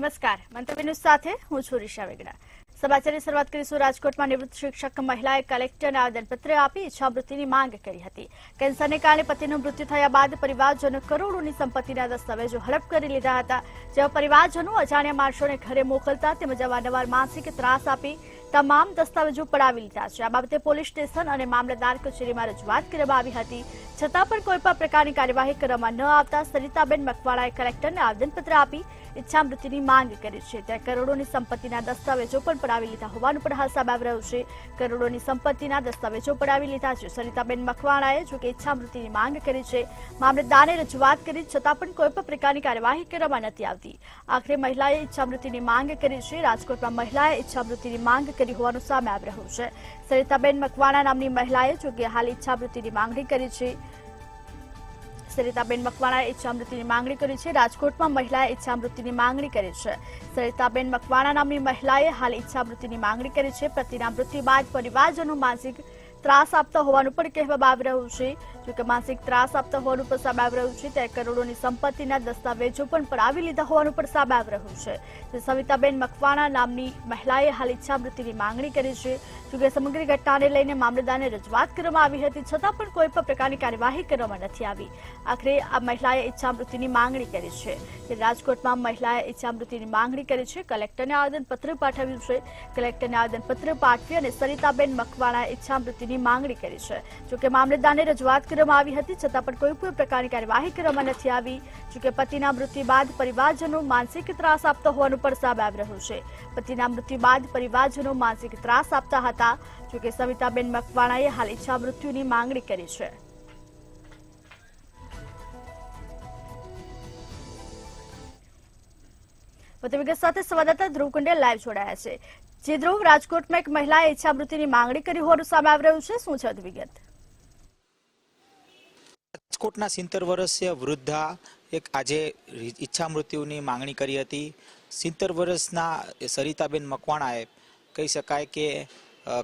નમસ્કાર, મંતવ્ય ન્યૂઝ સાથે હું છું રિશા વેગડા। સમાચારની શરૂઆત કરીશું। રાજકોટમાં નિવૃત્ત શિક્ષક મહિલાએ કલેક્ટરને આવેદનપત્ર આપી ઈચ્છામૃતિની માંગ કરી હતી। કેન્સરને કારણે પતિનું મૃત્યુ થયા બાદ પરિવારજનો કરોડોની સંપત્તિના દસ્તાવેજો હડપ કરી લીધા હતા, જેમાં પરિવારજનો અજાણ્યા માણસોને ઘરે મોકલતા તેમજ અવારનવાર માનસિક ત્રાસ આપી તમામ દસ્તાવેજો પડાવી લીધા છે। આ બાબતે પોલીસ સ્ટેશન અને મામલતદાર કચેરીમાં રજૂઆત કરવામાં આવી હતી, છતાં પણ કોઈ પણ પ્રકારની કાર્યવાહી કરવામાં ન આવતા સરિતાબેન મકવાણાએ કલેક્ટરને આવેદનપત્ર આપી ઈચ્છામૃતિની માંગ કરી છે। ત્યાં કરોડોની સંપત્તિના દસ્તાવેજો પણ પડાવી લીધા હોવાનું પણ હાલ સામે આવી રહ્યું છે। કરોડોની સંપત્તિના દસ્તાવેજો પડાવી લીધા છે। સરિતાબેન મકવાણાએ જો કે ઈચ્છામૃતિની માંગ કરી છે, મામલતદારને રજૂઆત કરી, છતાં પણ કોઈ પણ પ્રકારની કાર્યવાહી કરવામાં નથી આવતી। આખરે મહિલાએ ઈચ્છામૃતિની માંગ કરી છે। રાજકોટમાં મહિલાએ ઈચ્છામૃતિની માંગ કરી હોવાનું સામે આવી રહ્યું છે। સરિતાબેન મકવાણા નામની મહિલાએ જો કે હાલ ઈચ્છામૃતિની માંગણી કરી છે। સરિતાબેન મકવાણાએ ઈચ્છામૃતિની માંગણી કરી છે। રાજકોટમાં મહિલાએ ઈચ્છામૃતિની માંગણી કરી છે। સરિતાબેન મકવાણા નામની મહિલાએ હાલ ઈચ્છામૃતિની માંગણી કરી છે। પતિના મૃત્યુ બાદ પરિવારજનો માનસિક ત્રાસ આપતા હોવાનું પણ કહેવામાં આવી રહ્યું છે। જોકે માનસિક ત્રાસ આપતા હોવાનું પણ સામે આવી રહ્યું છે, ત્યારે કરોડોની સંપત્તિના દસ્તાવેજો પણ પડાવી લીધા હોવાનું પણ સામે આવી રહ્યું છે। સવિતાબેન મકવાણા નામની મહિલાએ હાલ ઈચ્છામૃતિની માંગણી કરી છે। જોકે સમગ્ર ઘટનાને લઈને મામલતદારને રજૂઆત કરવામાં આવી હતી, છતાં પણ કોઈ પણ પ્રકારની કાર્યવાહી કરવામાં નથી આવી। આખરે આ મહિલાએ ઈચ્છામૃતિની માંગણી કરી છે। રાજકોટમાં મહિલાએ ઈચ્છામૃતિની માંગણી કરી છે। કલેક્ટરને આવેદનપત્ર પાઠવ્યું છે। કલેક્ટરને આવેદનપત્ર પાઠવી અને સરિતાબેન મકવાણાએ ઈચ્છામૃતિની માંગણી કરી છે। જોકે મામલતદારને રજૂઆત કરવામાં આવી હતી, છતાં પણ કોઈ પણ પ્રકારની કાર્યવાહી કરવામાં નથી આવી। જોકે પતિના મૃત્યુ બાદ પરિવારજનો માનસિક ત્રાસ આપતા હોવાનું પણ સામે આવી રહ્યું છે। પતિના મૃત્યુ બાદ પરિવારજનો માનસિક ત્રાસ આપતા હતા। જોકે સવિતાબેન મકવાણાએ હાલ ઈચ્છામૃત્યુની માંગણી કરી છે। વધુ વિગત સાથે સંવાદદાતા ધ્રુવ કુંડે લાઈવ જોડાયા છે। જે ધ્રુવ, રાજકોટમાં એક મહિલાએ ઈચ્છામૃતિની માંગણી કરી હોવાનું સામે આવી રહ્યું છે, શું છે વધુ વિગત? રાજકોટના 70 વર્ષીય વૃદ્ધા એક આજે ઈચ્છા મૃત્યુની માંગણી કરી હતી। 70 વર્ષના સરિતાબેન મકવાણાએ કહી શકાય કે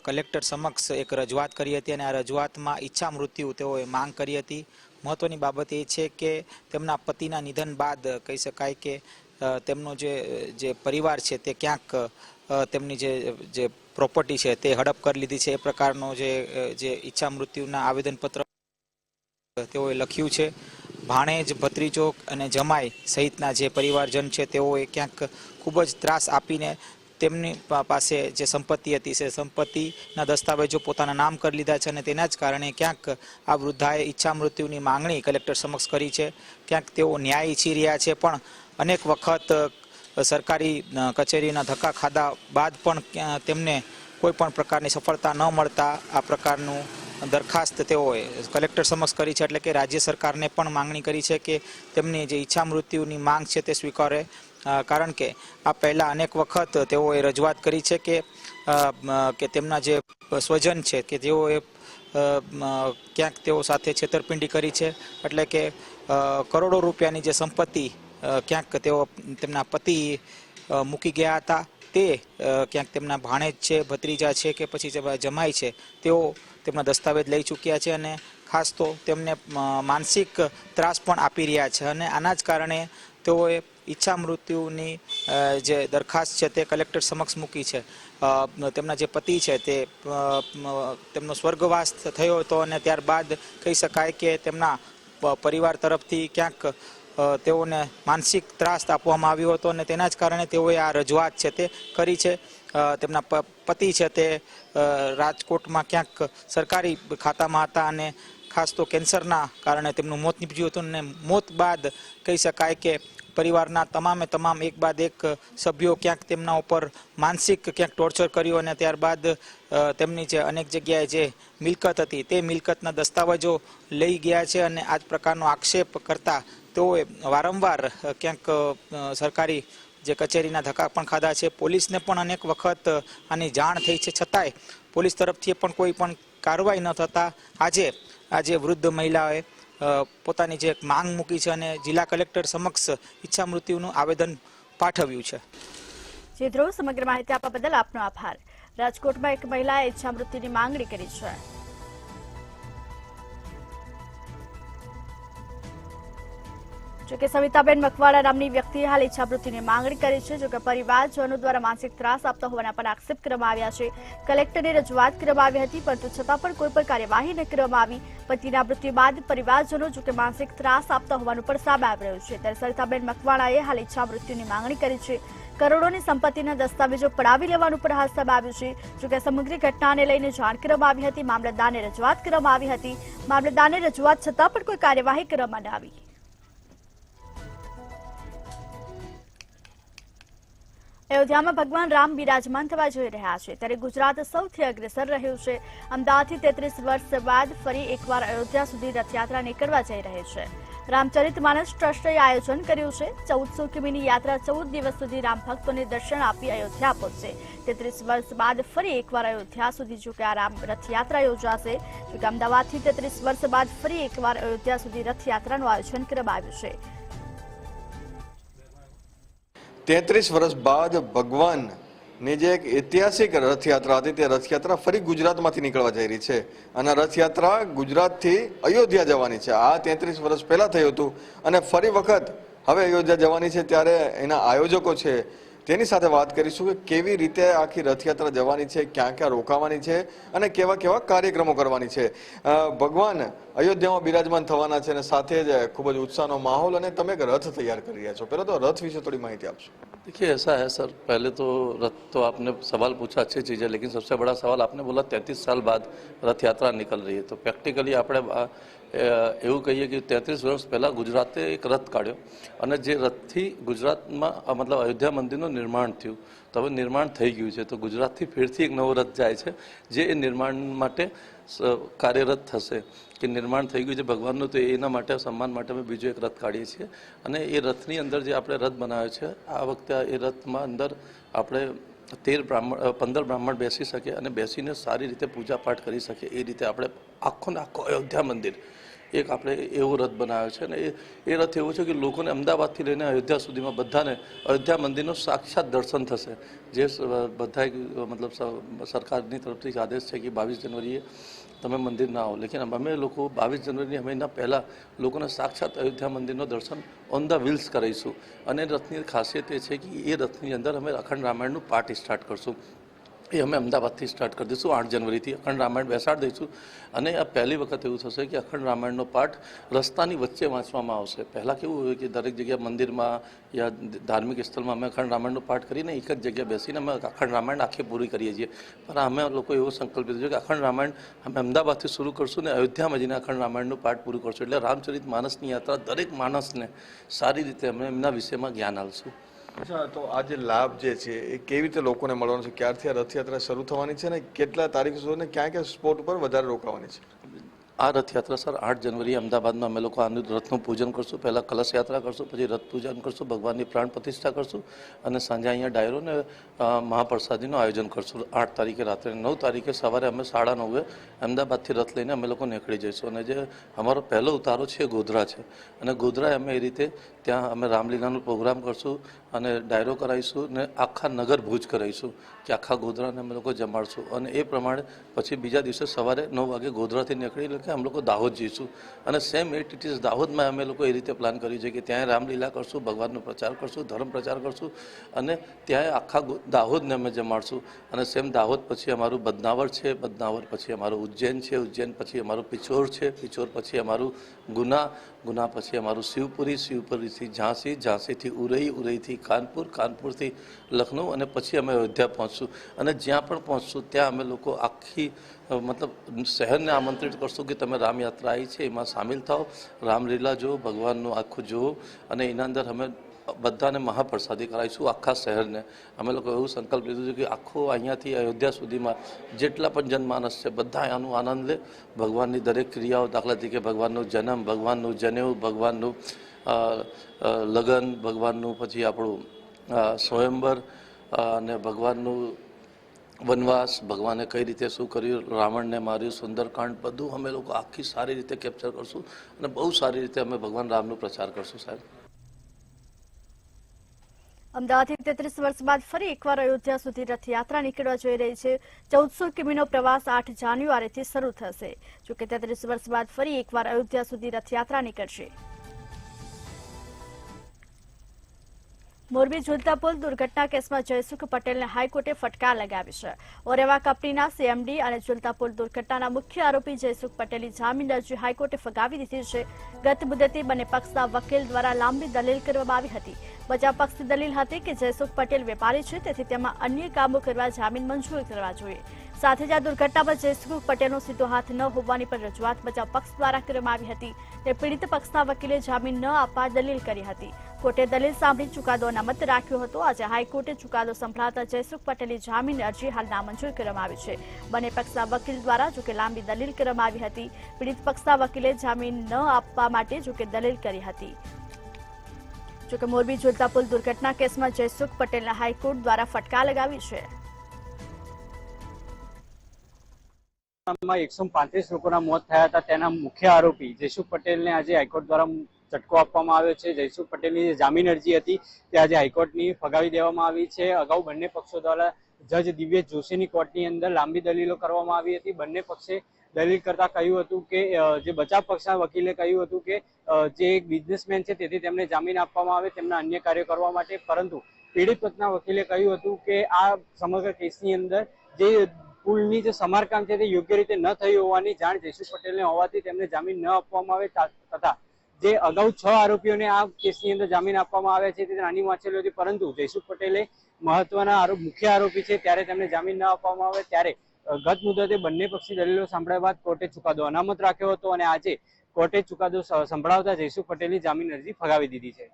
કલેક્ટર સમક્ષ એક રજૂઆત કરી હતી અને આ રજૂઆતમાં ઈચ્છા મૃત્યુ તેઓએ માંગ કરી હતી। મહત્વની બાબત એ છે કે તેમના પતિના નિધન બાદ કહી શકાય કે તેમનો જે પરિવાર છે તે ક્યાંક તેમની જે પ્રોપર્ટી છે તે હડપ કરી લીધી છે। એ પ્રકારનો જે ઈચ્છા મૃત્યુના આવેદનપત્ર તેઓએ લખ્યું છે। ભાણેજ, ભત્રીજો અને જમાઈ સહિતના જે પરિવારજન છે તેઓએ ક્યાંક ખૂબ જ ત્રાસ આપીને તેમની પાસે જે સંપત્તિ હતી તે સંપત્તિના દસ્તાવેજો પોતાના નામ કરી લીધા છે અને તેના જ કારણે ક્યાંક આ વૃદ્ધાએ ઈચ્છા મૃત્યુની માંગણી કલેક્ટર સમક્ષ કરી છે। ક્યાંક તેઓ ન્યાય ઈચ્છી રહ્યા છે, પણ અનેક વખત સરકારી કચેરીના ધક્કા ખાધા બાદ પણ તેમને કોઈ પણ પ્રકારની સફળતા ન મળતા આ પ્રકારનું દરખાસ્ત તેઓએ કલેક્ટર સમક્ષ કરી છે। એટલે કે રાજ્ય સરકારને પણ માંગણી કરી છે કે તેમની જે ઈચ્છા મૃત્યુની માંગ છે તે સ્વીકારે, કારણ કે આ પહેલાં અનેક વખત તેઓએ રજૂઆત કરી છે કે તેમના જે સ્વજન છે કે તેઓએ ક્યાંક તેઓ સાથે છેતરપિંડી કરી છે। એટલે કે કરોડો રૂપિયાની જે સંપત્તિ ક્યાંક તેઓ તેમના પતિ મૂકી ગયા હતા, તે ક્યાંક તેમના ભાણેજ છે, ભત્રીજા છે કે પછી જમાઈ છે, તેઓ તેમના દસ્તાવેજ લઈ ચૂક્યા છે અને ખાસ તો તેમને માનસિક ત્રાસ પણ આપી રહ્યા છે અને આના જ કારણે તેઓએ ઈચ્છા મૃત્યુની જે દરખાસ્ત છે તે કલેક્ટર સમક્ષ મૂકી છે। તેમના જે પતિ છે તે તેમનો સ્વર્ગવાસ થયો હતો અને ત્યારબાદ કહી શકાય કે તેમના પરિવાર તરફથી ક્યાંક તેઓને માનસિક ત્રાસ આપવામાં આવ્યો હતો અને તેના જ કારણે તેઓએ આ રજૂઆત છે તે કરી છે। તેમના પતિ છે તે રાજકોટમાં ક્યાંક સરકારી ખાતામાં હતા અને ખાસ તો કેન્સરના કારણે તેમનું મોત નીપજ્યું હતું અને મોત બાદ કહી શકાય કે પરિવારના તમામ એક બાદ એક સભ્યો ક્યાંક તેમના ઉપર માનસિક ક્યાંક ટોર્ચર કર્યું અને ત્યારબાદ તેમની જે અનેક જગ્યાએ જે મિલકત હતી તે મિલકતના દસ્તાવેજો લઈ ગયા છે અને આ જ પ્રકારનો આક્ષેપ કરતા તેઓએ વારંવાર ક્યાંક સરકારી જે કચેરીના ધક્કા પણ ખાધા છે। પોલીસને પણ અનેક વખત આની જાણ થઈ છે, છતાંય પોલીસ તરફથી પણ કોઈ પણ કાર્યવાહી ન થતાં આજે વૃદ્ધ મહિલાએ પોતાની જે માંગ મૂકી છે અને જિલ્લા કલેક્ટર સમક્ષ ઈચ્છા મૃત્યુનું આવેદન પાઠવ્યું છે। જે ધ્રુવ, સમગ્ર માહિતી આપવા બદલ આપનો આભાર। રાજકોટમાં એક મહિલાએ ઈચ્છા મૃત્યુની માંગણી કરી છે। જોકે સવિતાબેન મકવાણા નામની વ્યક્તિએ હાલ ઈચ્છામૃત્યુની માંગણી કરી છે. જોકે પરિવારજનો દ્વારા માનસિક ત્રાસ આપતા હોવાના પણ આક્ષેપ કરવામાં આવ્યા છે. કલેક્ટરને રજૂઆત કરવામાં આવી હતી, પરંતુ છતાં પણ કોઈ પણ કાર્યવાહી ન કરવામાં આવી. પતિના મૃત્યુ બાદ પરિવારજનો જોકે માનસિક ત્રાસ આપતા હોવાનું પણ સામે આવી રહ્યું છે. ત્યારે સવિતાબેન મકવાણાએ હાલ ઈચ્છામૃત્યુની માંગણી કરી છે. કરોડોની સંપત્તિના દસ્તાવેજો પડાવી લેવાનું પણ હાલ સામે આવ્યું છે. જોકે સમગ્ર ઘટનાને લઈને જાણ કરવામાં આવી હતી, મામલતદારને રજૂઆત કરવામાં આવી હતી. મામલતદારને રજૂઆત છતાં પણ કોઈ કાર્યવાહી કરવામાં ન આવી. અયોધ્યામાં ભગવાન રામ બિરાજમાન થવા જઈ રહ્યા છે, ત્યારે ગુજરાત સૌથી અગ્રેસર રહ્યું છે. અમદાવાદથી 33 વર્ષ બાદ ફરી એકવાર અયોધ્યા સુધી રથયાત્રા નીકળવા જઈ રહી છે. રામચરિતમાનસ ટ્રસ્ટે આયોજન કર્યું છે. 1400 કિમીની યાત્રા 14 દિવસ સુધી રામ ભક્તોને દર્શન આપી અયોધ્યા પહોંચશે. 33 વર્ષ બાદ ફરી એકવાર અયોધ્યા સુધી જોકે આ રામ રથયાત્રા યોજાશે. જોકે અમદાવાદથી 33 વર્ષ બાદ ફરી એકવાર અયોધ્યા સુધી રથયાત્રાનું આયોજન કરવામાં આવ્યું છે. 33 વર્ષ બાદ ભગવાનની જે એક ઐતિહાસિક રથયાત્રા હતી તે રથયાત્રા ફરી ગુજરાતમાંથી નીકળવા જઈ રહી છે અને રથયાત્રા ગુજરાતથી અયોધ્યા જવાની છે. આ 33 વર્ષ પહેલા થયું હતું અને ફરી વખત હવે અયોધ્યા જવાની છે. ત્યારે એના આયોજકો છે તેની સાથે વાત કરીશું કે કેવી રીતે આખી રથયાત્રા જવાની છે, ક્યાં ક્યાં રોકાવાની છે અને કેવા કેવા કાર્યક્રમો કરવાની છે. ભગવાન અયોધ્યામાં બિરાજમાન થવાના છે અને સાથે જ ખૂબ જ ઉત્સાહનો માહોલ અને તમે એક રથ तैयार कर રહ્યા છો. પહેલા તો रथ વિશે થોડી માહિતી આપશો. देखिए ऐसा है सर, पहले तो रथ तो आपने सवाल पूछा अच्छी चीज़ है, लेकिन सबसे बड़ा सवाल आपने बोला 33 साल बाद रथ यात्रा निकल रही है. तो प्रैक्टिकली આપણે એવું કહીએ કે 33 વર્ષ પહેલાં ગુજરાતે એક રથ કાઢ્યો અને જે રથથી ગુજરાતમાં મતલબ અયોધ્યા મંદિરનું નિર્માણ થયું. તો હવે નિર્માણ થઈ ગયું છે, તો ગુજરાતથી ફરીથી એક નવો રથ જાય છે જે એ નિર્માણ માટે કાર્યરત થશે. કે નિર્માણ થઈ ગયું છે ભગવાનનું, તો એના માટે સન્માન માટે અમે બીજો એક રથ કાઢીએ છીએ. અને એ રથની અંદર જે આપણે રથ બનાવ્યો છે, આ વખતે એ રથમાં અંદર આપણે 15 બ્રાહ્મણ બેસી શકે અને બેસીને સારી રીતે પૂજા પાઠ કરી શકે એ રીતે આપણે આખો અયોધ્યા મંદિર એક આપણે એવો રથ બનાવ્યો છે. અને એ રથ એવો છે કે લોકોને અમદાવાદથી લઈને અયોધ્યા સુધીમાં બધાને અયોધ્યા મંદિરનું સાક્ષાત દર્શન થશે. જે બધા મતલબ સરકારની તરફથી આદેશ છે કે 22 જનવરીએ તમે મંદિર ના આવો, લેકિન અમે લોકો 22 જનવરીની મહિના પહેલાં લોકોને સાક્ષાત અયોધ્યા મંદિરનો દર્શન ઓન ધ વ્હીલ્સ કરાવીશું. અને રથની ખાસિયત એ છે કે એ રથની અંદર અમે અખંડ રામાયણનું પાઠ સ્ટાર્ટ કરશું. એ અમે અમદાવાદથી સ્ટાર્ટ કરી દઈશું. 8 જનવરીથી અખંડ રામાયણ બેસાડી દઈશું. અને આ પહેલી વખત એવું થશે કે અખંડ રામાયણનો પાઠ રસ્તાની વચ્ચે વાંચવામાં આવશે. પહેલાં કેવું હોય કે દરેક જગ્યાએ મંદિરમાં યા ધાર્મિક સ્થળમાં અમે અખંડ રામાયણનો પાઠ કરીને એક જ જગ્યાએ બેસીને અમે અખંડ રામાયણ આખી પૂરી કરીએ છીએ. પણ અમે લોકો એવો સંકલ્પ લીધો છે કે અખંડ રામાયણ અમે અમદાવાદથી શરૂ કરશું ને અયોધ્યામાં જઈને અખંડ રામાયણનું પાઠ પૂરું કરશું. એટલે રામચરિત માનસની યાત્રા દરેક માણસને સારી રીતે અમે એમના વિષયમાં જ્ઞાન આપશું. અચ્છા, તો આ જે લાભ જે છે એ કેવી રીતે લોકોને મળવાનો છે, ક્યારથી આ રથયાત્રા શરૂ થવાની છે અને કેટલા તારીખ સુધી ક્યાં ક્યાં સ્પોટ ઉપર વધારે રોકાવાની છે? આ રથયાત્રા સર 8 જનવરી અમદાવાદમાં અમે લોકો આનું રથનું પૂજન કરશું. પહેલાં કલશ યાત્રા કરશું, પછી રથ પૂજન કરશું, ભગવાનની પ્રાણ પ્રતિષ્ઠા કરશું અને સાંજે અહીંયા ડાયરો ને મહાપ્રસાદીનું આયોજન કરશું. 8 તારીખે રાત્રે. 9 તારીખે સવારે અમે 9:30 અમદાવાદથી રથ લઈને અમે લોકો નીકળી જઈશું. અને જે અમારો પહેલો ઉતારો છે ગોધરા છે અને ગોધરા અમે એ રીતે ત્યાં અમે રામલીલાનો પ્રોગ્રામ કરશું અને ડાયરો કરાવીશું ને આખા નગર ભુજ કરાવીશું કે આખા ગોધરાને અમે લોકો જમાડશું. અને એ પ્રમાણે પછી બીજા દિવસે સવારે 9 વાગે ગોધરાથી નીકળી કે અમે લોકો દાહોદ જઈશું. અને સેમ ઇટ ઇઝ દાહોદમાં અમે લોકો એ રીતે પ્લાન કર્યું છે કે ત્યાં રામલીલા કરશું, ભગવાનનો પ્રચાર કરશું, ધર્મ પ્રચાર કરશું અને ત્યાં આખા દાહોદને અમે જમાડશું. અને સેમ દાહોદ પછી અમારું બદનાવર છે, બદનાવર પછી અમારું ઉજ્જૈન છે, ઉજ્જૈન પછી અમારું પિછોર છે, પિછોર પછી અમારું ગુના, ગુના પછી અમારું શિવપુરી, શિવપુરીથી ઝાંસી, ઝાંસીથી ઉરઈ, ઉરઈથી કાનપુર, કાનપુરથી લખનઉ અને પછી અમે અયોધ્યા પહોંચશું. અને જ્યાં પણ પહોંચશું ત્યાં અમે લોકો આખી મતલબ શહેરને આમંત્રિત કરશું કે તમે રામયાત્રા આવી છે એમાં સામેલ થાઓ, રામલીલા જુઓ, ભગવાનનું આખું જુઓ. અને એના અંદર અમે બધાને મહાપ્રસાદી કરાવીશું આખા શહેરને. અમે લોકો એવું સંકલ્પ લીધું છે કે આખો અહીંયાથી અયોધ્યા સુધીમાં જેટલા પણ જનમાનસ છે બધા આનું આનંદ લે. ભગવાનની દરેક ક્રિયાઓ, દાખલા તરીકે ભગવાનનો જન્મ, ભગવાનનું જનેવ, ભગવાનનું લગ્ન, ભગવાનનું પછી આપણું સ્વયંવર અને ભગવાનનું વનવાસ, ભગવાને કઈ રીતે શું કર્યું, રાવણને માર્યું, સુંદરકાંડ, બધું અમે લોકો આખી સારી રીતે કેપ્ચર કરશું અને બહુ સારી રીતે અમે ભગવાન રામનો પ્રચાર કરશું. સાહેબ, અમદાવાદથી 33 વર્ષ બાદ ફરી એકવાર અયોધ્યા સુધી રથયાત્રા નીકળવા જઈ રહી છે. 1400 કિમીનો પ્રવાસ 8 જાન્યુઆરીથી શરૂ થશે. જોકે 33 વર્ષ બાદ ફરી એકવાર અયોધ્યા સુધી રથયાત્રા નીકળશે. મોરબી ઝૂલતા પુલ દુર્ઘટના કેસમાં જયસુખ પટેલને હાઈકોર્ટે ફટકાર લગાવી છે. ઓરેવા કંપનીના સીએમડી અને ઝૂલતા પુલ દુર્ઘટનાના મુખ્ય આરોપી જયસુખ પટેલની જામીન અરજી હાઈકોર્ટે ફગાવી દીધી છે. ગત મુદતે બંને પક્ષના વકીલ દ્વારા લાંબી દલીલ કરવામાં આવી હતી. બચાવ પક્ષની દલીલ હતી કે જયસુખ પટેલ વેપારી છે, તેથી તેમાં અન્ય કામો કરવા જામીન મંજૂર કરવા જોઈએ. સાથે જ આ દુર્ઘટનામાં જયસુખ પટેલનો સીધો હાથ ન હોવાની પણ રજૂઆત બચાવ પક્ષ દ્વારા કરવામાં આવી હતી. તે પીડિત પક્ષના વકીલે જામીન ન આપવા દલીલ કરી હતી. કોર્ટે દલીલ સાંભળી ચુકાદો અનામત રાખ્યો હતો. આજે હાઈકોર્ટે ચુકાદો સંભળાવતા જયસુખ પટેલની જામીન અરજી હાલ નામંજૂર કરવામાં આવી છે. બંને પક્ષના વકીલ દ્વારા જોકે લાંબી દલીલ કરવામાં આવી હતી. પીડિત પક્ષના વકીલે જામીન ન આપવા માટે જોકે દલીલ કરી હતી. જોકે મોરબી ઝૂલતા પુલ દુર્ઘટના કેસમાં જયસુખ પટેલને હાઈકોર્ટ દ્વારા ફટકાર લગાવી છે. 135 લોકોના મોત થયા હતા. તેના મુખ્ય આરોપી જયસુખ પટેલને આજે હાઈકોર્ટ દ્વારા ઝટકો આપવામાં આવ્યો છે. જયસુખ પટેલની જે જામીન અરજી હતી તે આજે હાઈકોર્ટની ફગાવી દેવામાં આવી છે. અગાઉ બંને પક્ષો દ્વારા જજ દિવ્યેશ જોશીની કોર્ટની અંદર લાંબી દલીલો કરવામાં આવી હતી. બંને પક્ષે દલીલ કરતા કહ્યું હતું કે જે બચાવ પક્ષના વકીલે કહ્યું હતું કે જે એક બિઝનેસમેન છે તેથી તેમને જામીન આપવામાં આવે તેમના અન્ય કાર્યો કરવા માટે, પરંતુ પીડિત પક્ષના વકીલે કહ્યું હતું કે આ સમગ્ર કેસની અંદર જે પુલની જે સમારકામ છે તે યોગ્ય રીતે ન થયું હોવાની જાણ જયસુખ પટેલને હોવાથી તેમને જામીન ન આપવામાં આવે તથા જે અગાઉ 6 આરોપીઓને આ કેસની અંદર જામીન આપવામાં આવ્યા છે તે નાની વાંચેલી હતી, પરંતુ જયસુખ પટેલે મહત્વના મુખ્ય આરોપી છે ત્યારે તેમને જામીન ન આપવામાં આવે ત્યારે ગત મુદતે બંને પક્ષી દલીલો સાંભળ્યા બાદ કોર્ટે ચુકાદો અનામત રાખ્યો હતો અને આજે કોર્ટે ચુકાદો સંભળાવતા જયસુખ પટેલની જામીન અરજી ફગાવી દીધી છે.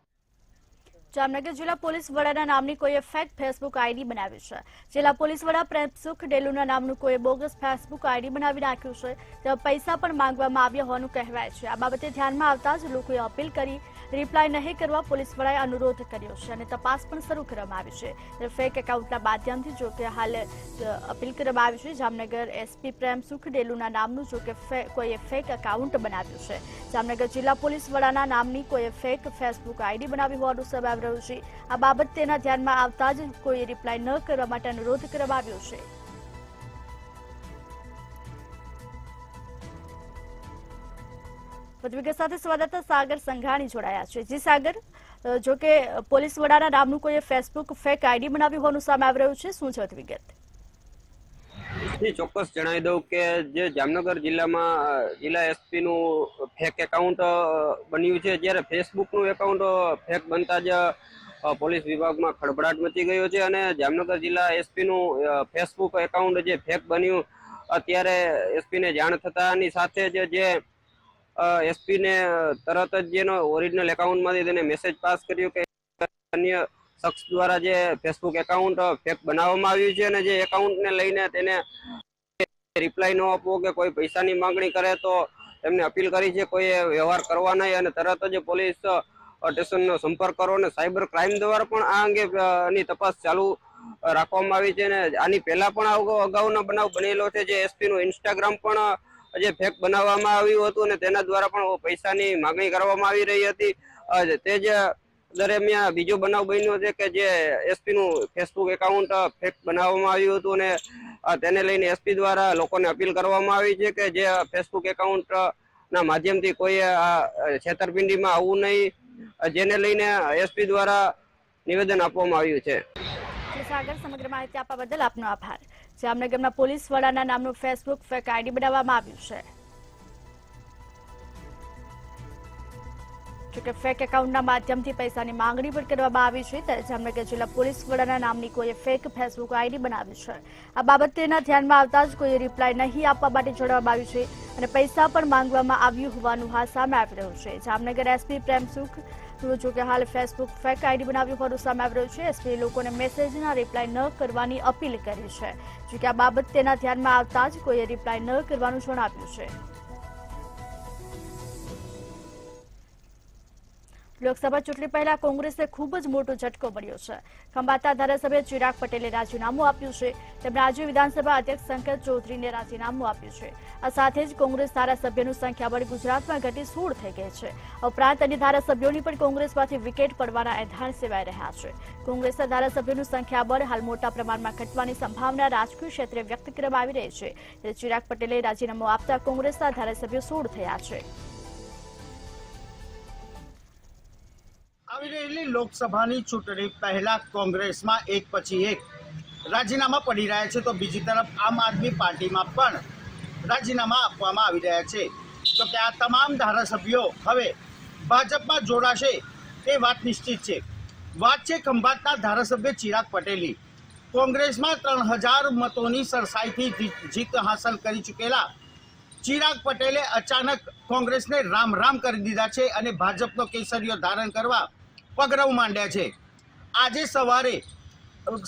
જામનગર જિલ્લા પોલીસ વડાના નામની કોઈએ ફેક ફેસબુક આઈડી બનાવી છે. જિલ્લા પોલીસ વડા પ્રેમસુખ ડેલુના નામનું કોઈએ બોગસ ફેસબુક આઈડી બનાવી નાખ્યું છે. તેમાં પૈસા પણ માંગવામાં આવ્યા હોવાનું કહેવાય છે. આ બાબતે ધ્યાનમાં આવતા જ લોકોએ અપીલ કરી રિપ્લાય નહીં કરવા પોલીસ વડાએ અનુરોધ કર્યો છે અને તપાસ પણ શરૂ કરવામાં આવી છે. ફેક એકાઉન્ટના માધ્યમથી જોકે હાલ અપીલ કરવામાં આવી છે. જામનગર એસપી પ્રેમસુખ ડેલુના નામનું જોકે કોઈએ ફેક એકાઉન્ટ બનાવ્યું છે. જામનગર જિલ્લા પોલીસ વડાના નામની કોઈએ ફેક ફેસબુક આઈડી બનાવી હોવાનું સામે આવી રહ્યું છે. આ બાબત તેના ધ્યાનમાં આવતા જ કોઈ રિપ્લાય ન કરવા માટે અનુરોધ કરવામાં આવ્યો છે. વધુ વિગત સાથે સંવાદદાતા સાગર સંઘાણી જોડાયા છે. જી સાગર, જોકે પોલીસ વડાના નામનું કોઈ ફેસબુક ફેક આઈડી બનાવ્યું હોવાનું સામે આવી રહ્યું છે, શું છે વધુ વિગત? ચોક્કસ જણાવી દઉં કે જે જામનગર જિલ્લામાં જિલ્લા એસપી નું ફેક એકાઉન્ટ બન્યું છે, જ્યારે ફેસબુક નું એકાઉન્ટ ફેક બનતા જ પોલીસ વિભાગમાં ખળભળાટ મચી ગયો છે અને જામનગર જિલ્લા એસપી નું ફેસબુક એકાઉન્ટ જે ફેક બન્યું અત્યારે એસપી ને જાણ થતાની સાથે જ જે એસપી ને તરત જ જેનો ઓરિજિનલ એકાઉન્ટમાંથી તેને મેસેજ પાસ કર્યો કે અન્ય શખ્સ દ્વારા જે ફેસબુક એકાઉન્ટ ફેક બનાવવામાં આવ્યું છે અને જે એકાઉન્ટને લઈને તેને રિપ્લાય ન આપવો કે કોઈ પૈસાની માંગણી કરે તો તેમને અપીલ કરી છે કોઈ વ્યવહાર કરવા નહીં અને તરત જ પોલીસ સ્ટેશનનો સંપર્ક કરો અને સાયબર ક્રાઇમ દ્વારા પણ આ અંગેની તપાસ ચાલુ રાખવામાં આવી છે. અને આની પહેલા પણ અગાઉનો બનાવ બનેલો છે જે એસપી નું ઇન્સ્ટાગ્રામ પણ જે ફેક બનાવવામાં આવ્યું હતું અને તેના દ્વારા પણ પૈસાની માંગણી કરવામાં આવી રહી હતી. તે જ દરમિયાન બીજો બનાવ બન્યો છે કે જે એસપી નું ફેસબુક એકાઉન્ટ ફેક બનાવવામાં આવ્યું હતું અને તેને લઈને એસપી દ્વારા લોકોને અપીલ કરવામાં આવી છે કે જે ફેસબુક એકાઉન્ટ ના માધ્યમથી કોઈ છેતરપિંડીમાં આવવું નહીં, જેને લઈને એસપી દ્વારા નિવેદન આપવામાં આવ્યું છે. સાગર, સમગ્ર માહિતી આપવા બદલ આપનો આભાર. જામનગરના પોલીસ વડાના નામનું ફેસબુક ફેક આઈડી બનાવવામાં આવ્યું છે. જોકે ફેક એકાઉન્ટના માધ્યમથી પૈસાની માંગણી પણ કરવામાં આવી છે. ત્યારે જામનગર જિલ્લા પોલીસ વડાના નામની કોઈએ ફેક ફેસબુક આઈડી બનાવી છે. આ બાબત તેના ધ્યાનમાં આવતા જ કોઈ રિપ્લાય નહીં આપવા માટે જણાવવામાં આવ્યું છે અને પૈસા પણ માંગવામાં આવ્યું હોવાનું હાલ સામે આવી રહ્યું છે. જામનગર એસપી પ્રેમસુખ જોકે હાલ ફેસબુક ફેક આઈડી બનાવ્યું હોવાનું સામે આવી રહ્યું છે. એસપીએ લોકોને મેસેજના રિપ્લાય ન કરવાની અપીલ કરી છે. જોકે આ બાબત તેના ધ્યાનમાં આવતા જ કોઈએ રિપ્લાય ન કરવાનું જણાવ્યું છે. લોકસભા ચૂંટણી પહેલા કોંગ્રેસને ખૂબ જ મોટો ઝટકો મળ્યો છે. ખંભાતના ધારાસભ્ય ચિરાગ પટેલે રાજીનામું આપ્યું છે. તેમણે આજે વિધાનસભા અધ્યક્ષ શંકર ચૌધરીને રાજીનામું આપ્યું છે. આ સાથે જ કોંગ્રેસ ધારાસભ્યોનું સંખ્યાબળ ગુજરાતમાં ઘટી 16 થઈ ગઈ છે. ઉપરાંત અન્ય ધારાસભ્યોની પણ કોંગ્રેસમાંથી વિકેટ પડવાના એંધાણ સેવાઈ રહ્યા છે. કોંગ્રેસના ધારાસભ્યોનું સંખ્યાબળ હાલ મોટા પ્રમાણમાં ઘટવાની સંભાવના રાજકીય ક્ષેત્રે વ્યક્ત કરવામાં આવી રહી છે. ત્યારે ચિરાગ પટેલે રાજીનામું આપતા કોંગ્રેસના ધારાસભ્યો 16 થયા છે. આવી રહેલી લોકસભાની ચૂંટણી પહેલા કોંગ્રેસમાં એક પછી એક રાજીનામા પડી રહ્યા છે, તો બીજી તરફ આમ આદમી પાર્ટીમાં પણ રાજીનામા આપવામાં આવી રહ્યા છે. તો કે આ તમામ ધારાસભ્યો હવે ભાજપમાં જોડાશે તે વાત નિશ્ચિત છે. વાત છે ખંભાતના ધારાસભ્ય ચિરાગ પટેલની. કોંગ્રેસમાં 3000 મતોની સરસાઈથી જીત હાંસલ કરી ચૂકેલા ચિરાગ પટેલે અચાનક કોંગ્રેસને રામ રામ કરી દીધા છે અને ભાજપનો કેસરીયો ધારણ કરવા પગરવ માંડ્યા છે. આજે સવારે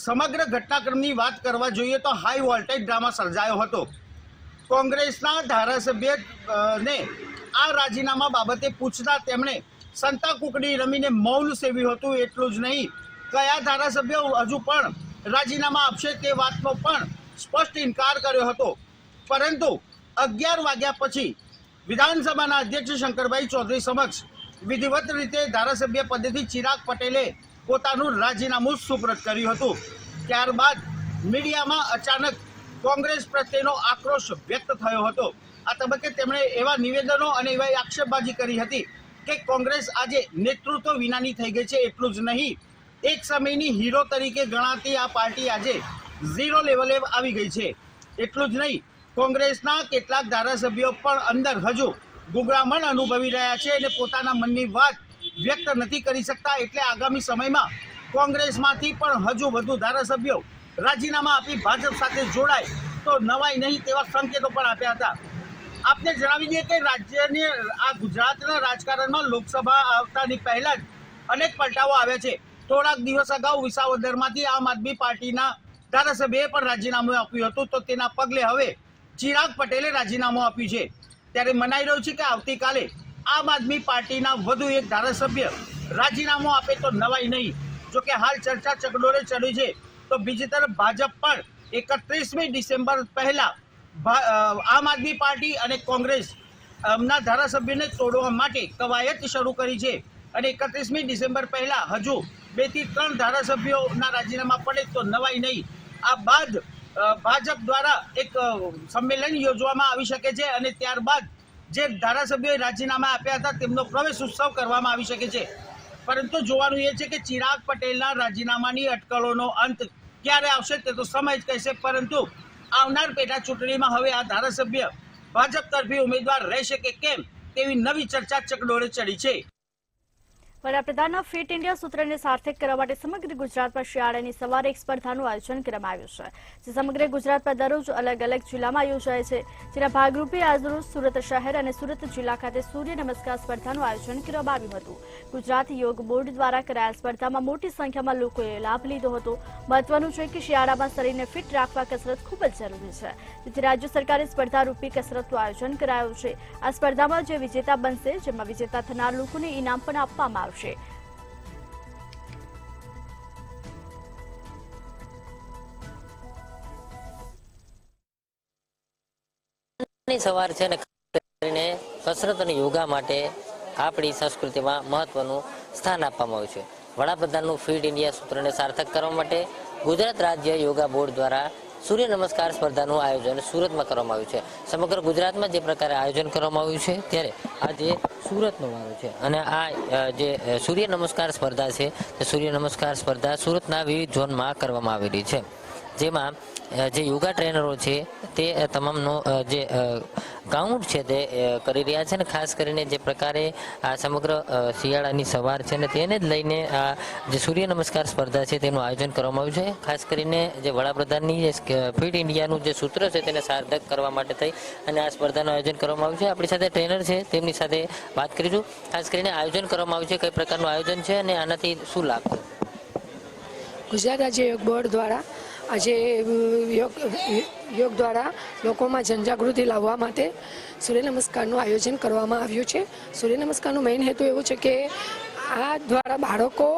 સમગ્ર ઘટનાક્રમની વાત કરવા જોઈએ તો હાઈ વોલ્ટેજ ડ્રામા સર્જાયો હતો. કોંગ્રેસના ધારાસભ્યને આ રાજીનામા બાબતે પૂછતા તેમણે સંતા કુકડી રમીને મૌન સેવ્યું હતું. એટલું જ નહીં, કયા ધારાસભ્યો હજુ પણ રાજીનામા આપશે તે વાતનો પણ સ્પષ્ટ ઇનકાર કર્યો હતો. પરંતુ 11 વાગ્યા પછી વિધાનસભાના અધ્યક્ષ શંકરભાઈ ચૌધરી સમક્ષ વિધિવત રીતે ધારાસભ્ય પદેથી ચિરાગ પટેલે પોતાનું રાજીનામું સુપ્રત કર્યું હતું. ત્યારબાદ મીડિયામાં અચાનક કોંગ્રેસ પ્રત્યેનો આક્રોશ વ્યક્ત થયો હતો. આ તબક્કે તેમણે એવા નિવેદનો અને એવા આક્ષેપબાજી કરી હતી કે કોંગ્રેસ આજે નેતૃત્વ વિનાની થઈ ગઈ છે. એટલું જ નહીં, એક સમયની હીરો તરીકે ગણાતી આ પાર્ટી આજે ઝીરો લેવલે આવી ગઈ છે. એટલું જ નહીં, કોંગ્રેસના કેટલાક ધારાસભ્યો પણ અંદર હજુ ગુંગળામણ અનુભવી રહ્યા છે અને પોતાના મનની વાત વ્યક્ત નથી કરી શકતા. એટલે આગામી સમયમાં કોંગ્રેસમાંથી પણ હજુ વધુ ધારાસભ્યો રાજીનામા આપી ભાજપ સાથે જોડાય તો નવાઈ નહીં તેવા સંકેતો પણ આપ્યા હતા. આપને જણાવી દઈએ કે રાજ્યની આ ગુજરાતના રાજકારણમાં લોકસભા આવતાની પહેલા જ અનેક પલટાઓ આવ્યા છે. થોડાક દિવસ અગાઉ વિસાવદરમાંથી આમ આદમી પાર્ટીના ધારાસભ્યએ પણ રાજીનામું આપ્યું હતું. તો તેના પગલે હવે ચિરાગ પટેલે રાજીનામું આપ્યું છે. ત્યારે મનાઈ રહ્યું છે કે આવતીકાલે આમ આદમી પાર્ટીના વધુ એક ધારાસભ્ય રાજીનામું આપે તો નવાઈ નહીં. જોકે હાલ ચર્ચા ચકડોળે ચડી છે. તો બીજી તરફ ભાજપ પણ 31મી ડિસેમ્બર પહેલા આમ આદમી પાર્ટી અને કોંગ્રેસ ના ધારાસભ્યને તોડવા માટે કવાયત શરૂ કરી છે અને 31મી ડિસેમ્બર પહેલા હજુ 2 થી 3 ધારાસભ્યોના રાજીનામા પડે તો નવાઈ નહીં. આ બાદ ભાજપ દ્વારા એક સંમેલન યોજવામાં આવી શકે છે અને ત્યારબાદ જે ધારાસભ્યોએ રાજીનામા આપ્યા હતા તેમનો પ્રવેશ ઉત્સવ કરવામાં આવી શકે છે. પરંતુ જોવાનું એ છે કે ચિરાગ પટેલના રાજીનામાની અટકળોનો અંત ક્યારે આવશે તે તો સમય જ કહેશે. પરંતુ આવનાર પેટા ચૂંટણીમાં હવે આ ધારાસભ્ય ભાજપ તરફી ઉમેદવાર રહેશે કે કેમ તેવી નવી ચર્ચા ચકડોળે ચડી છે. વડાપ્રધાનના ફિટ ઇન્ડિયા સૂત્રને સાર્થક કરવા માટે સમગ્ર ગુજરાતમાં શિયાળાની સવારે એક સ્પર્ધાનું આયોજન કરવામાં આવ્યું છે, જે સમગ્ર ગુજરાતમાં દરરોજ અલગ અલગ જિલ્લામાં યોજાય છે. જેના ભાગરૂપે આજરોજ સુરત શહેર અને સુરત જિલ્લા ખાતે સૂર્ય નમસ્કાર સ્પર્ધાનું આયોજન કરવામાં આવ્યું હતું. ગુજરાત યોગ બોર્ડ દ્વારા કરાયેલ સ્પર્ધામાં મોટી સંખ્યામાં લોકોએ લાભ લીધો હતો. મહત્વનું છે કે શિયાળામાં શરીરને ફિટ રાખવા કસરત ખૂબ જ જરૂરી છે, જેથી રાજ્ય સરકારે સ્પર્ધારૂપી કસરતનું આયોજન કરાયું છે. આ સ્પર્ધામાં જે વિજેતા બનશે, જેમાં વિજેતા થનાર લોકોને ઇનામ પણ આપવામાં આવશે. સવાર છે ને કરીને કસરત અને યોગા માટે આપણી સંસ્કૃતિમાં મહત્વનું સ્થાન આપવામાં આવ્યું છે. વડાપ્રધાનનું ફિટ ઇન્ડિયા સૂત્રને સાર્થક કરવા માટે ગુજરાત રાજ્ય યોગા બોર્ડ દ્વારા સૂર્ય નમસ્કાર સ્પર્ધાનું આયોજન સુરતમાં કરવામાં આવ્યું છે. સમગ્ર ગુજરાતમાં જે પ્રકારે આયોજન કરવામાં આવ્યું છે ત્યારે આજે સુરતનો વારો છે અને આ જે સૂર્ય નમસ્કાર સ્પર્ધા છે તે સૂર્ય નમસ્કાર સ્પર્ધા સુરતના વિવિધ ઝોનમાં કરવામાં આવેલી છે, જેમાં જે યોગા ટ્રેનરો છે તે તમામનો જે કાઉન્ટ છે તે કરી રહ્યા છે. અને ખાસ કરીને જે પ્રકારે આ સમગ્ર શિયાળાની સવાર છે ને તેને જ લઈને આ જે સૂર્ય નમસ્કાર સ્પર્ધા છે તેનું આયોજન કરવામાં આવ્યું છે. ખાસ કરીને જે વડાપ્રધાનની જે ફિટ ઇન્ડિયાનું જે સૂત્ર છે તેને સાર્થક કરવા માટે થઈ અને આ સ્પર્ધાનું આયોજન કરવામાં આવ્યું છે. આપણી સાથે ટ્રેનર છે તેમની સાથે વાત કરીશું. ખાસ કરીને આયોજન કરવામાં આવ્યું છે, કઈ પ્રકારનું આયોજન છે અને આનાથી શું લાભ છે? ગુજરાત રાજ્ય યોગ બોર્ડ દ્વારા આજે યોગ દ્વારા લોકોમાં જનજાગૃતિ લાવવા માટે સૂર્ય નમસ્કારનું આયોજન કરવામાં આવ્યું છે. સૂર્ય નમસ્કારનો મેઇન હેતુ એવો છે કે આ દ્વારા બાળકો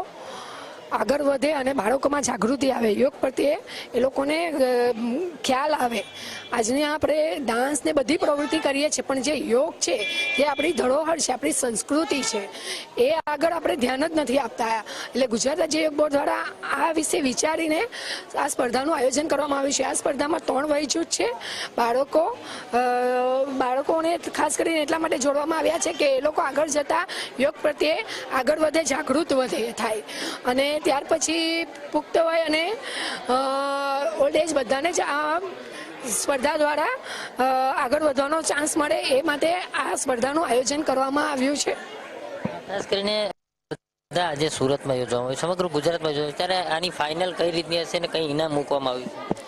આગળ વધે અને બાળકોમાં જાગૃતિ આવે, યોગ પ્રત્યે એ લોકોને ખ્યાલ આવે. આજની આપણે ડાન્સ ને બધી પ્રવૃત્તિ કરીએ છીએ, પણ જે યોગ છે એ આપણી ધરોહર છે, આપણી સંસ્કૃતિ છે, એ આગળ આપણે ધ્યાન જ નથી આપતા. એટલે ગુજરાત રાજ્ય યોગ બોર્ડ દ્વારા આ વિશે વિચારીને આ સ્પર્ધાનું આયોજન કરવામાં આવ્યું છે. આ સ્પર્ધામાં 3 વય જૂથ છે. બાળકોને લોકોને ખાસ કરીને એટલા માટે જોડવામાં આવ્યા છે કે એ લોકો આગળ જતા યોગ પ્રત્યે આગળ વધે, જાગૃત થાય. અને ત્યાર પછી પુખ્ત વય અને ઓલ્ડ એજ બધાને જ આ સ્પર્ધા દ્વારા આગળ વધવાનો ચાન્સ મળે એ માટે આ સ્પર્ધાનું આયોજન કરવામાં આવ્યું છે. ખાસ કરીને આજે સુરતમાં યોજવામાં આવ્યું, સમગ્ર ગુજરાતમાં યોજવામાં, ત્યારે આની ફાઇનલ કઈ રીતની હશે અને કઈ ઇનામ મૂકવામાં આવ્યું?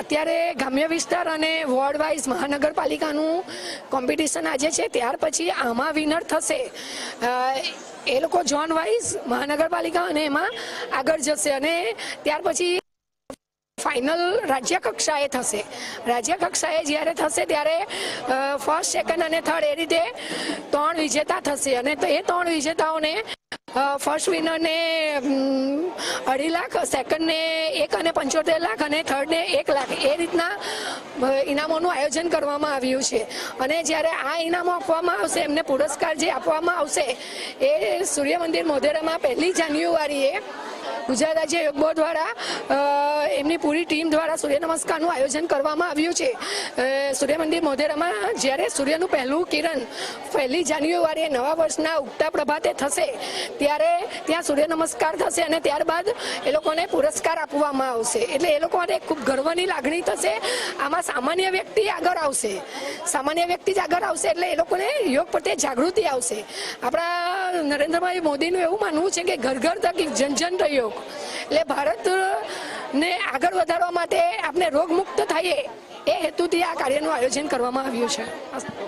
અત્યારે ગ્રામ્ય વિસ્તાર અને વોર્ડ વાઇઝ મહાનગરપાલિકાનું કોમ્પિટિશન આજે છે. ત્યાર પછી આમાં વિનર થશે એ લોકો ઝોન વાઇઝ મહાનગરપાલિકા અને એમાં આગળ જશે અને ત્યાર પછી ફાઇનલ રાજ્ય કક્ષાએ થશે. રાજ્ય કક્ષાએ જ્યારે થશે ત્યારે ફર્સ્ટ, સેકન્ડ અને થર્ડ એ રીતે 3 વિજેતા થશે અને એ 3 વિજેતાઓને ફર્સ્ટ વિનરને 2.5 લાખ, સેકન્ડને 1 અને 75 લાખ અને થર્ડને 1 લાખ એ રીતના ઇનામોનું આયોજન કરવામાં આવ્યું છે. અને જ્યારે આ ઇનામો આપવામાં આવશે, એમને પુરસ્કાર જે આપવામાં આવશે એ સૂર્ય મંદિર મોઢેરામાં 1 જાન્યુઆરીએ ગુજરાત રાજ્ય યોગ બોર્ડ દ્વારા એમની પૂરી ટીમ દ્વારા સૂર્ય નમસ્કારનું આયોજન કરવામાં આવ્યું છે. સૂર્ય મંદિર મોઢેરામાં જ્યારે સૂર્યનું પહેલું કિરણ 1 જાન્યુઆરીએ નવા વર્ષના ઉગતા પ્રભાતે થશે ત્યારે ત્યાં સૂર્ય નમસ્કાર થશે અને ત્યારબાદ એ લોકોને પુરસ્કાર આપવામાં આવશે. એટલે એ લોકો માટે ખૂબ ગર્વની લાગણી થશે. આમાં સામાન્ય વ્યક્તિ આગળ આવશે, સામાન્ય વ્યક્તિ જ આગળ આવશે એટલે એ લોકોને યોગ પ્રત્યે જાગૃતિ આવશે. આપણા નરેન્દ્રભાઈ મોદીનું એવું માનવું છે કે ઘર ઘર તક જન જન યોગ, એટલે ભારતને આગળ વધારવા માટે આપણે રોગમુક્ત થઈએ એ હેતુથી આ કાર્યનું આયોજન કરવામાં આવ્યું છે.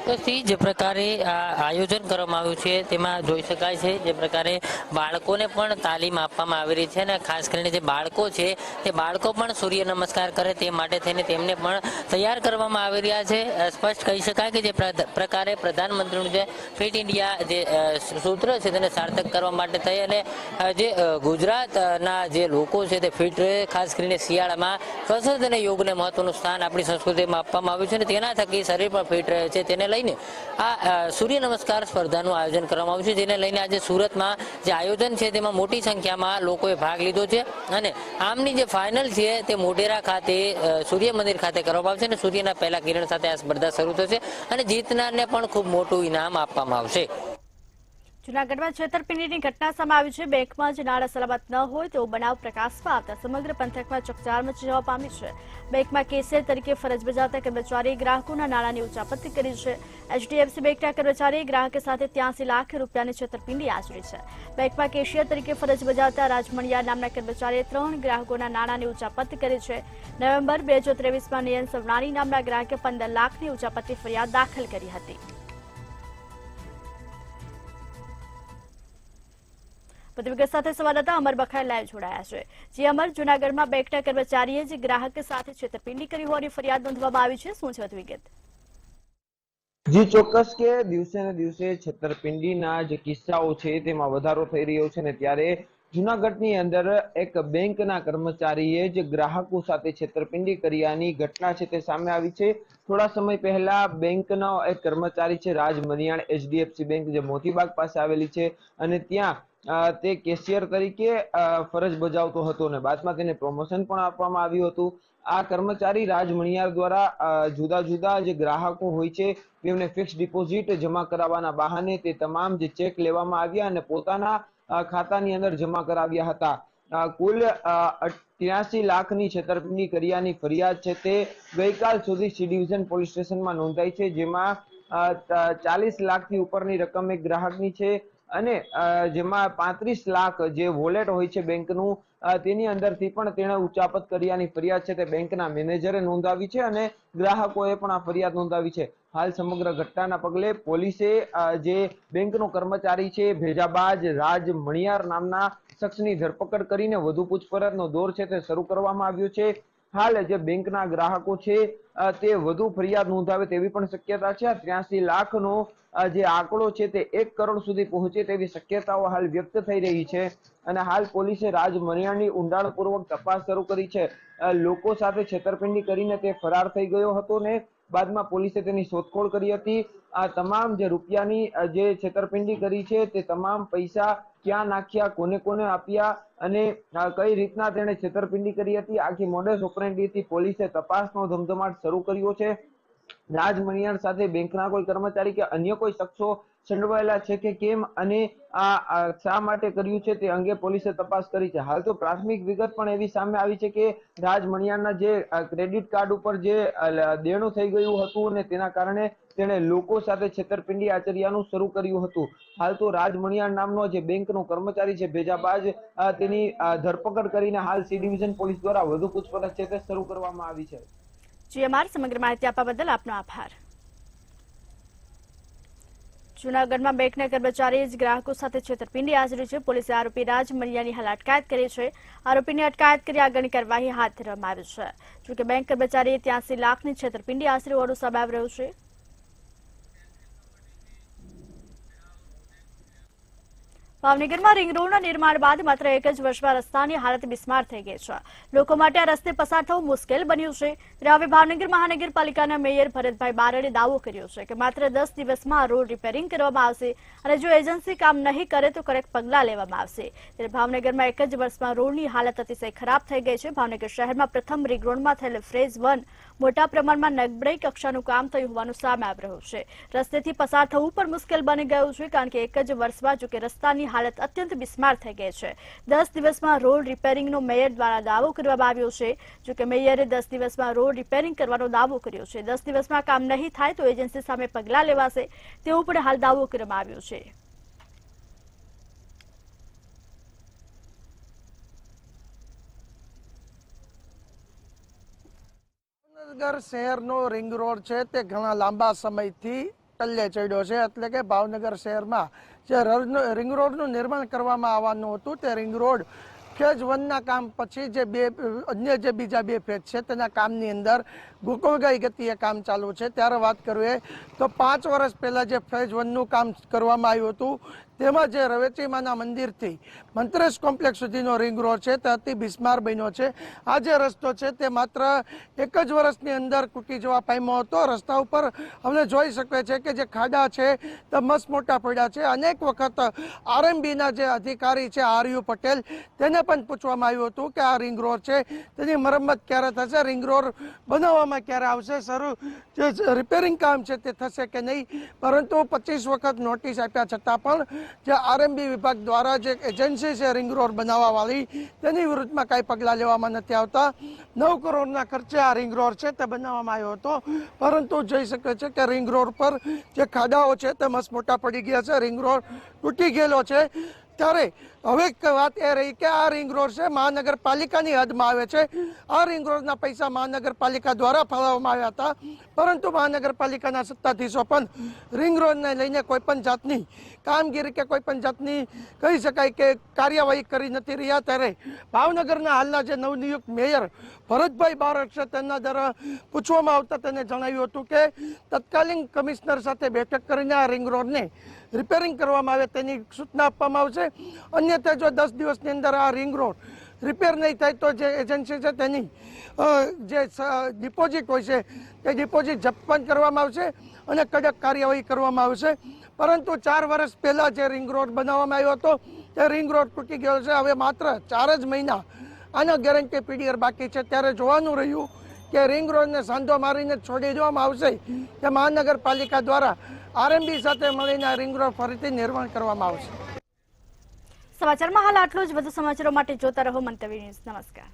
ચોક્કસથી જે પ્રકારે આ આયોજન કરવામાં આવ્યું છે તેમાં જોઈ શકાય છે જે પ્રકારે બાળકોને પણ તાલીમ આપવામાં આવી રહી છે અને ખાસ કરીને જે બાળકો છે તે બાળકો પણ સૂર્ય નમસ્કાર કરે તે માટે થઈને તેમને પણ તૈયાર કરવામાં આવી રહ્યા છે. સ્પષ્ટ કહી શકાય કે જે પ્રકારે પ્રધાનમંત્રીનું જે ફિટ ઇન્ડિયા જે સૂત્ર છે તેને સાર્થક કરવા માટે થઈ અને જે ગુજરાતના જે લોકો છે તે ફિટ રહે, ખાસ કરીને શિયાળામાં કસરત અને યોગને મહત્વનું સ્થાન આપણી સંસ્કૃતિમાં આપવામાં આવ્યું છે અને તેના થકી શરીર પણ ફિટ રહે છે. તેને લઈને આ સૂર્ય નમસ્કાર સ્પર્ધાનું આયોજન કરવામાં આવ્યું છે, જેને લઈને આજે સુરતમાં જે આયોજન છે તેમાં મોટી સંખ્યામાં લોકોએ ભાગ લીધો છે અને આમની જે ફાઇનલ છે તે મોઢેરા ખાતે સૂર્ય મંદિર ખાતે કરવામાં આવશે અને સૂર્યના પહેલા કિરણ સાથે આ સ્પર્ધા શરૂ થશે અને જીતનારને પણ ખૂબ મોટું ઇનામ આપવામાં આવશે. જૂનાગઢમાં છેતરપિંડીની ઘટના સામે આવી છે. બેંકમાં જ નાણાં સલામત ન હોય તેવો બનાવ પ્રકાશમાં આવતા સમગ્ર પંથકમાં ચકચાર મચી જવા પામી છે. બેંકમાં કેશિયર તરીકે ફરજ બજાવતા કર્મચારીએ ગ્રાહકોના નાણાંની ઉચાપતી કરી છે. એચડીએફસી બેંકના કર્મચારીએ ગ્રાહક સાથે 83 લાખ રૂપિયાની છેતરપિંડી આચરી છે. બેંકમાં કેશિયર તરીકે ફરજ બજાવતા રાજમણિયા નામના કર્મચારીએ 3 ગ્રાહકોના નાણાંની ઉચાપતી કરી છે. નવેમ્બર 2023માં નિયન સવનાણી નામના ગ્રાહકે 15 લાખની ઉચાપતી ફરિયાદ દાખલ કરી હતી. વધુ વિગત સાથે સંવાદદાતા અમર બખાઈ લાઈવ જોડાયા છે. જે અમર, જૂનાગઢમાં બેંકના કર્મચારીએ જ ગ્રાહક સાથે છેતરપિંડી કરી હોવાની ફરિયાદ નોંધવામાં આવી છે, શું છે વધુ વિગત? જી ચોક્કસ કે દિવસે ને દિવસે છેતરપિંડીના જે કિસ્સાઓ છે તેમાં વધારો થઈ રહ્યો છે ને ત્યારે જૂનાગઢની અંદર એક બેંકના કર્મચારીએ જ ગ્રાહકો સાથે છેતરપિંડી કર્યાની ઘટના છે તે સામે આવી છે. થોડા સમય પહેલા બેંકનો એક કર્મચારી છે રાજ મનિયાણ, એચડીએફસી બેંક જે મોતીબાગ પાસે આવેલી છે અને ત્યાં તે કેશિયર તરીકે ફરજ બજાવતો હતો અને બાદમાં તેને પ્રમોશન પણ આપવામાં આવ્યું હતું. આ કર્મચારી રાજ મણિયાર દ્વારા જુદા જુદા જે ગ્રાહકો હોય છે તેમને ફિક્સ ડિપોઝિટ જમા કરાવવાના બહાને તે તમામ જે ચેક લેવામાં આવ્યા અને પોતાના ખાતાની અંદર જમા કરાવ્યા હતા. કુલ 83 લાખની છેતરપિંડી કર્યાની ફરિયાદ છે તે ગઈકાલ સુધી સી ડિવિઝન પોલીસ સ્ટેશનમાં નોંધાઈ છે, જેમાં 40 લાખથી ઉપરની રકમ એક ગ્રાહકની છે અને જેમાં 35 લાખ જે વોલેટ હોય છે બેંકનું તેની અંદરથી પણ તેણે ઉચાપત કર્યાની ફરિયાદ છે તે બેંકના મેનેજરે નોંધાવી છે અને ગ્રાહકોએ પણ આ ફરિયાદ નોંધાવી છે. હાલ સમગ્ર ઘટનાના પગલે પોલીસે જે બેંકનો કર્મચારી છે ભેજાબાજ રાજ મણિયાર નામના શખ્સની ધરપકડ કરીને વધુ પૂછપરછનો દોર છે તે શરૂ કરવામાં આવ્યો છે. હાલ જે બેંકના ગ્રાહકો છે તે વધુ ફરિયાદ નોંધાવે તેવી પણ શક્યતા છે. 83 લાખનો જે આંકડો છે તે 1 કરોડ સુધી પહોંચે તેવી શક્યતાઓ હાલ વ્યક્ત થઈ રહી છે અને હાલ પોલીસે રાજ મણિયારની ઊંડાણપૂર્વક તપાસ શરૂ કરી છે. લોકો સાથે છેતરપિંડી કરીને તે ફરાર થઈ ગયો હતો ને બાદમાં પોલીસે તેની શોધખોળ કરી હતી. આ તમામ જે રૂપિયાની જે છેતરપિંડી કરી છે તે તમામ પૈસા ક્યાં નાખ્યા, કોને કોને આપ્યા અને કઈ રીતના તેણે છેતરપિંડી કરી હતી, આખી મોડસ ઓપરેન્ડીથી પોલીસે તપાસનો ધમધમાટ શરૂ કર્યો છે. રાજ મણિયાર સાથે બેંકના કોઈ કર્મચારી કે અન્ય કોઈ શખ્સો સંડોવાયેલા છે કે કેમ અને આ શા માટે કર્યું છે તે અંગે પોલીસે તપાસ કરી છે. હાલ તો પ્રાથમિક વિગત પણ એવી સામે આવી છે કે રાજ મણિયારના જે ક્રેડિટ કાર્ડ ઉપર જે દેણું થઈ ગયું હતું અને તેના કારણે તેણે લોકો સાથે છેતરપિંડી આચર્યાનું શરૂ કર્યું હતું. હાલ તો રાજ મણિયાર નામનો જે બેંકનો કર્મચારી છે ભેજાબાજ, તેની ધરપકડ કરીને હાલ સી ડિવિઝન પોલીસ દ્વારા વધુ પૂછપરછ છે તે શરૂ કરવામાં આવી છે. GMR સમગ્ર માહિતી આપવા બદલ આપનો આભાર. જૂનાગઢમાં બેંકના કર્મચારીએ જ ગ્રાહકો સાથે છેતરપિંડી આચરી છે. પોલીસે આરોપી રાજ મણિયારની હાલ અટકાયત કરી છે. આરોપીની અટકાયત કરી આગળની કાર્યવાહી હાથ ધરવામાં આવી છે. જોકે બેંક કર્મચારીએ 83 લાખની છેતરપિંડી આચરી હોવાનું સામે આવી રહ્યું છે. ભાવનગરમાં રિંગ રોડના નિર્માણ બાદ માત્ર એક જ વર્ષમાં રસ્તાની હાલત બિસ્માર થઈ ગઈ છે. લોકો માટે આ રસ્તે પસાર થવું મુશ્કેલ બન્યું છે. ત્યારે હવે ભાવનગર મહાનગરપાલિકાના મેયર ભરતભાઈ બારડે દાવો કર્યો છે કે માત્ર 10 દિવસમાં આ રોડ રિપેરિંગ કરવામાં આવશે અને જો એજન્સી કામ નહીં કરે તો કડક પગલાં લેવામાં આવશે. ત્યારે ભાવનગરમાં એક જ વર્ષમાં રોડની હાલત અતિશય ખરાબ થઈ ગઈ છે. ભાવનગર શહેરમાં પ્રથમ રિંગ રોડમાં થયેલ ફેઝ 1 મોટા પ્રમાણમાં નબળી કક્ષાનું કામ થયું હોવાનું સામે આવી રહ્યું છે. રસ્તેથી પસાર થવું પણ મુશ્કેલ બની ગયું છે કારણ કે એક જ વર્ષમાં જો કે રસ્તાની હાલત અત્યંત બિસ્માર થઈ ગઈ છે. 10 દિવસમાં રોડ રિપેરિંગનો મેયર દ્વારા દાવો કરવામાં આવ્યો છે. જો કે મેયરે 10 દિવસમાં રોડ રિપેરિંગ કરવાનો દાવો કર્યો છે. 10 દિવસમાં કામ નહીં થાય તો એજન્સી સામે પગલાં લેવાશે તેવો પણ હાલ દાવો કરવામાં આવ્યો છે. ભાવનગર શહેરનો રિંગ રોડ છે તે ઘણા લાંબા સમયથી ટલ્લે ચડ્યો છે. એટલે કે ભાવનગર શહેરમાં જે રિંગ રોડનું નિર્માણ કરવામાં આવવાનું હતું તે રિંગ રોડ ફેઝ 1ના કામ પછી જે બીજા બે ફેઝ છે તેના કામની અંદર ગોકળગાઈ ગતિએ કામ ચાલુ છે. ત્યારે વાત કરીએ તો 5 વર્ષ પહેલા જે ફેઝ 1નું કામ કરવામાં આવ્યું હતું તેમાં જે રવેચીમાના મંદિરથી મંત્રેશ કોમ્પ્લેક્સ સુધીનો રિંગ રોડ છે તે અતિ બિસ્માર બન્યો છે. આ જે રસ્તો છે તે માત્ર એક જ વર્ષની અંદર તૂટી જવા પામ્યો હતો. રસ્તા ઉપર અમને જોઈ શકે છે કે જે ખાડા છે તે મસ્ત મોટા પડ્યા છે. અનેક વખત RMBના જે અધિકારી છે RU પટેલ તેને પણ પૂછવામાં આવ્યું હતું કે આ રિંગ રોડ છે તેની મરમ્મત ક્યારે થશે, રિંગ રોડ બનાવવામાં ક્યારે આવશે, શરૂ જે રિપેરિંગ કામ છે તે થશે કે નહીં. પરંતુ 25 વખત નોટિસ આપ્યા છતાં પણ જે RMB વિભાગ દ્વારા જે એજન્સી છે રિંગ રોડ બનાવવાવાળી તેની વિરુદ્ધમાં કાંઈ પગલાં લેવામાં નથી આવતા. 9 કરોડના ખર્ચે આ રિંગ રોડ છે તે બનાવવામાં આવ્યો હતો. પરંતુ જોઈ શકે છે કે રિંગ રોડ પર જે ખાડાઓ છે તે મસ્ત મોટા પડી ગયા છે. રિંગ રોડ તૂટી ગયેલો છે. ત્યારે હવે વાત એ રહી કે આ રિંગ રોડ છે મહાનગરપાલિકાની હદમાં આવે છે. આ રિંગ રોડના પૈસા મહાનગરપાલિકા દ્વારા ફાળવવામાં આવ્યા હતા. પરંતુ મહાનગરપાલિકાના સત્તાધીશો પણ રિંગ રોડને લઈને કોઈ પણ જાતની કામગીરી કે કોઈ પણ જાતની કહી શકાય કે કાર્યવાહી કરી નથી રહ્યા. ત્યારે ભાવનગરના હાલના જે નવનિયુક્ત મેયર ભરતભાઈ બારડ છે તેના દ્વારા પૂછવામાં આવતા તેને જણાવ્યું હતું કે તત્કાલીન કમિશનર સાથે બેઠક કરીને આ રિંગ રોડને રિપેરિંગ કરવામાં આવે તેની સૂચના આપવામાં આવશે. અન્યથા જો 10 દિવસની અંદર આ રિંગ રોડ રિપેર નહીં થાય તો જે એજન્સી છે તેની જે ડિપોઝિટ હોય છે તે ડિપોઝિટ જપ્ત પણ કરવામાં આવશે અને કડક કાર્યવાહી કરવામાં આવશે. પરંતુ 4 વર્ષ પહેલા જે રિંગ રોડ બનાવવામાં આવ્યો હતો તે રિંગ રોડ તૂટી ગયો છે. હવે માત્ર 4 જ મહિના આના ગેરંટી પીરિયડ બાકી છે. ત્યારે જોવાનું રહ્યું કે રિંગ રોડને સાંધો મારીને છોડી દેવામાં આવશે કે મહાનગરપાલિકા દ્વારા RMB સાથે મળીને રિંગ રોડ ફરીથી નિર્માણ કરવામાં આવશે. સમાચારમાં હાલ આટલું જ. વધુ સમાચારો માટે જોતા રહો મંતવ્ય ન્યૂઝ. નમસ્કાર.